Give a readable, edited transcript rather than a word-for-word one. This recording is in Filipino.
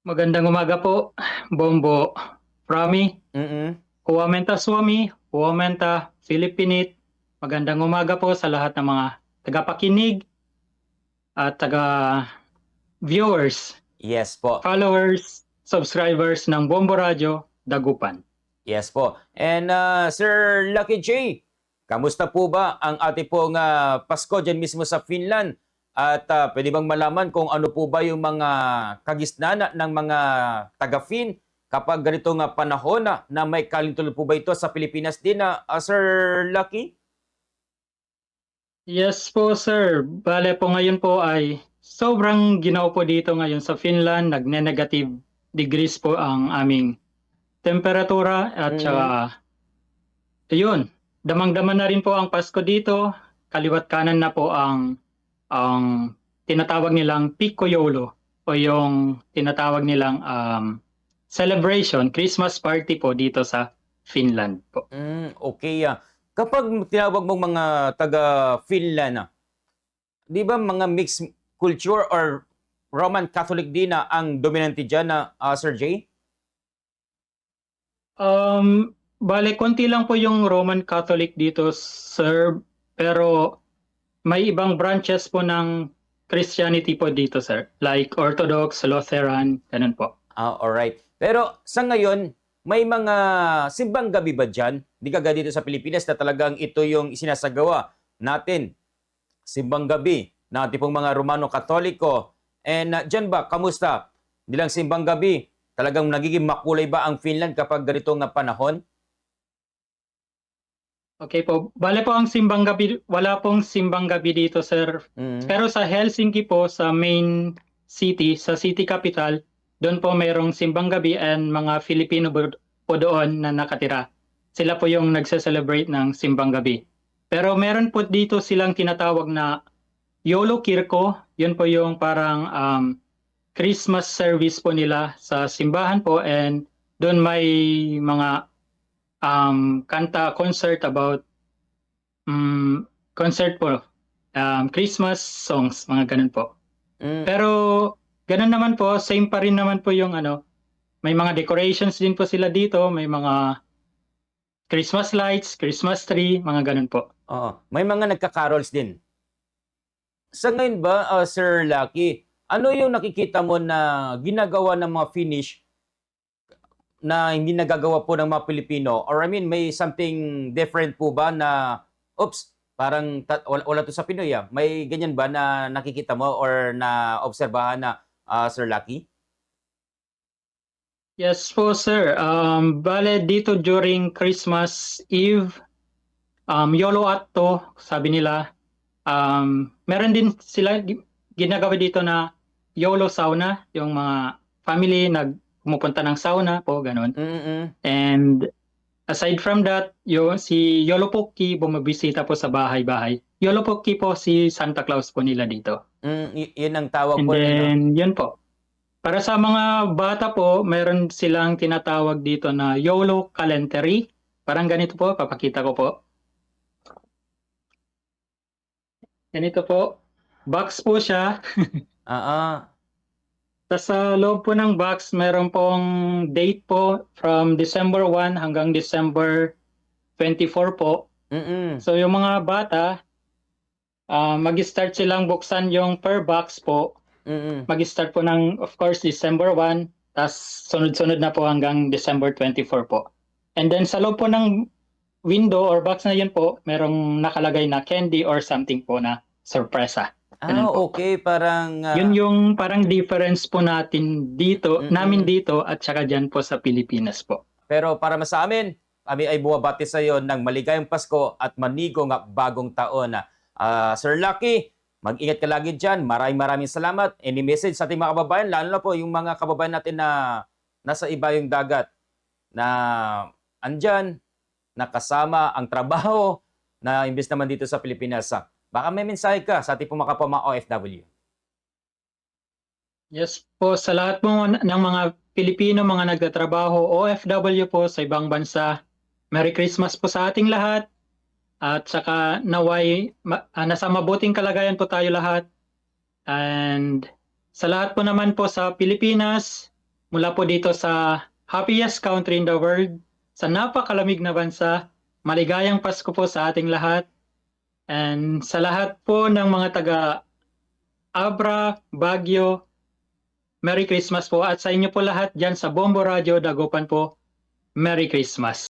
Magandang umaga po, Bombo. Prami, Mm. Huwamenta Swami, Huwamenta Filipinit. Magandang umaga po sa lahat ng mga tagapakinig at taga-viewers, Yes po. followers, subscribers ng Bombo Radio, Dagupan. Yes po. And Sir Lucky J, kamusta po ba ang ating pong Pasko dyan mismo sa Finland? At pwede bang malaman kung ano po ba yung mga kagisnana ng mga taga-Fin kapag ganito nga panahon na may kalintulad po ba ito sa Pilipinas din Sir Lucky? Yes po, sir. Bale po ngayon po ay sobrang ginaw po dito ngayon sa Finland. Nagne-negative degrees po ang aming temperatura at Mm. ayun, damang-dama na rin po ang Pasko dito. Kaliwat kanan na po ang tinatawag nilang Pico Yolo o yung tinatawag nilang celebration, Christmas party po dito sa Finland po. Okay. Kapag tinawag mong mga taga-Finland, di ba mga mixed culture or Roman Catholic din ang dominante dyan Sir J? Bale, konti lang po yung Roman Catholic dito, sir. Pero may ibang branches po ng Christianity po dito, sir. Like Orthodox, Lutheran, ganun po. Alright. Pero sa ngayon, may mga simbang gabi ba dyan? Di kagaya dito sa Pilipinas na talagang ito yung isinasagawa natin. Simbang gabi na tipong mga Romano Katoliko. And dyan ba, kamusta? Nilang simbang gabi, talagang nagiging makulay ba ang Finland kapag ganito nga panahon? Okay po. Bale po ang simbang gabi, wala pong simbang gabi dito, sir. Mm. Pero sa Helsinki po, sa main city, sa city capital, doon po mayroong simbang gabi and mga Filipino po doon na nakatira. Sila po yung nagse-celebrate ng simbang gabi. Pero meron po dito silang tinatawag na Yolo Kirko. Yun po yung parang Christmas service po nila sa simbahan po and doon may mga kanta concert about concert po, Christmas songs, mga ganun po. Mm. Pero ganun naman po, same pa rin naman po yung ano, may mga decorations din po sila dito, may mga Christmas lights, Christmas tree, mga ganun po. Oo. May mga nagka-carols din. Sa ngayon ba, Sir Lucky, ano yung nakikita mo na ginagawa ng mga Finnish na hindi nagagawa po ng mga Pilipino? Or I mean, may something different po ba na, oops, parang wala to sa Pinoy May ganyan ba na nakikita mo or na obserbahan na Sir Lucky? Yes po, sir. Bale, dito during Christmas Eve, YOLO Atto, sabi nila, meron din sila ginagawa dito na YOLO sauna, yung mga family pumupunta ng sauna po, ganun. Mm. And aside from that, si YOLO Pokki bumibisita po sa bahay-bahay. YOLO Pokki po si Santa Claus po nila dito. Yun ang tawag And po nila, no? then, yun po. Para sa mga bata po, meron silang tinatawag dito na YOLO Calendary. Parang ganito po, papakita ko po. Ganito po. Box po siya. Ah, Tapos sa loob po ng box, meron pong date po from December 1 hanggang December 24 po. mm. So yung mga bata, mag-start silang buksan yung per box po. Mm. Mag-start po ng, of course, December 1, tapos sunod-sunod na po hanggang December 24 po. And then sa loob po ng window or box na yun po, merong nakalagay na candy or something po na sorpresa. Ganun po. Okay, parang Yun yung parang difference po natin dito, namin mm. dito at saka dyan po sa Pilipinas po. Pero para sa amin, kami ay bumabati sa iyo ng maligayang Pasko at manigong bagong taon. Sir Lucky, mag-ingat ka lagi dyan. Maraming salamat. Any message sa ating mga kababayan, lalo na po yung mga kababayan natin na nasa ibayong dagat na andyan, nakasama ang trabaho na imbes naman dito sa Pilipinas. Baka may mensahe ka sa ating pumakapwa mga OFW. Yes po, sa lahat po ng mga Pilipino, mga nagtatrabaho, OFW po sa ibang bansa, Merry Christmas po sa ating lahat. At saka naway, nasa mabuting kalagayan po tayo lahat. And sa lahat po naman po sa Pilipinas, mula po dito sa happiest country in the world, sa napakalamig na bansa. Maligayang Pasko po sa ating lahat. And sa lahat po ng mga taga Abra, Baguio, Merry Christmas po. At sa inyo po lahat dyan sa Bombo Radio, Dagupan po, Merry Christmas.